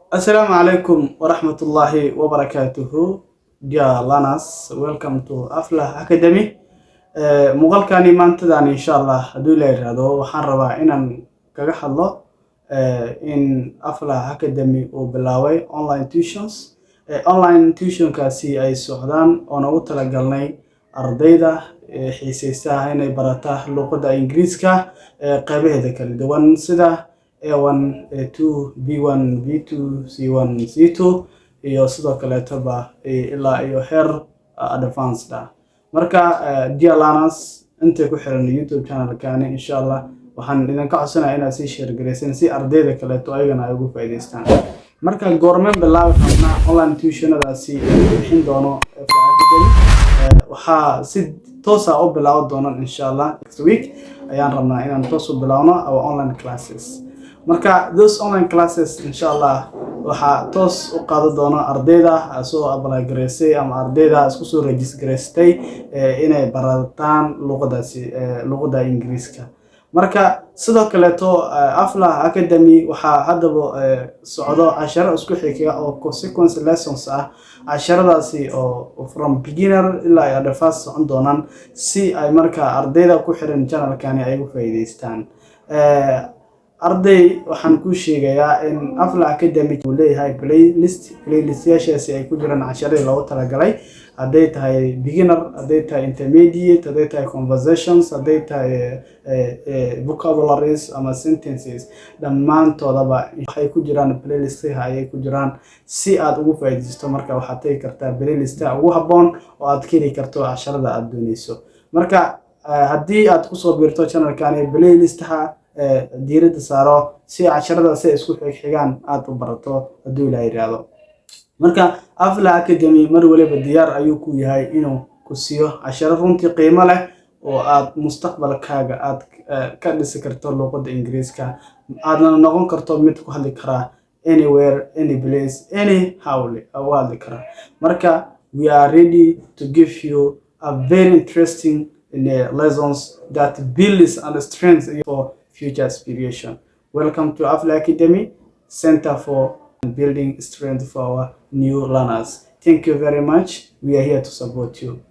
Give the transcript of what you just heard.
Assalamu alaikum wa rahmatullahi wa barakatuhu. Dear learners, welcome to Aflah Academy. Muuqaalkaan maantadan insha Allah haduu la yiraahdo waxaan rabaa inaan kaga hadlo in Aflah Academy uu bilaaway online tuitions. Online tuition kaasi ay socdaan oo nagu talagalnay ardayda xiisaysta inay barataan luqadda Ingiriiska qaybaheeda kala duwan sida A1, A2, B1, B2, C1, C2 iyo sidoo kale taba ilaa iyo heer advanced ah. Marka dear learners inta ku xiran YouTube channel kaani insha Allah waxaan idin ka codsanayaa inaad si share gareysaan si ardayda kale to ayagana ay ugu faa'iideystaan. Marka goormen bilaaw xubna online tuitionadaasi bixin doono waxa si toos ah u bilaaw doono insha Allah next week ayaan rabnaa inaan toos u bilaawno our online classes. Marka those online classes insha Allah waxa toos u qaado doono ardayda soo apply gareysay ama ardayda isku soo register gareystay inay barataan luqadda Ingiriiska. Marka sidoo kale to Aflah Academy waxa hadaba socdo casharro isku xiga oo consequence lessons ah casharradaasi oo from beginner ilaa advanced socon doonaan si ay marka ardayda ku xiran channelkani ay ugu faa'iideystaan. Arday waxaan ku sheegayaa in Aflah Academy uu leeyahay playlist-yaashaasi ay ku jiraan casharrada loogu talagalay haday tahay beginner, haday tahay intermediate, haday tahay conversations, haday tahay vocabularies ama sentences dhammaantoodaba waxay ku jiraan playlist-ka ay ku jiraan si aad ugu faa'iideysto. Marka waxaad tagi kartaa playlist-ka ugu habboon oo aad ka heli karto casharrada aad dooneyso. Marka haddii aad ku soo biirto channelkani playlist-ha diiradda saaro si casharrada si isku xigaan aad u barato haduu la yiraahdo. Marka Aflah Academy mar waliba diyaar ayuu ku yahay inuu ku siiyo casharro runtii qiimo leh oo aad mustaqbalkaaga aad ka dhisi karto luqadda Ingiriiska aadna noqon karto mid ku hadli kara anywhere, any place, anyhow u hadli kara. Marka we are ready to give you a very interesting lessons that builds and strengthens your future aspiration. Welcome to Aflah Academy, Center for Building Strength for our new learners. Thank you very much. We are here to support you.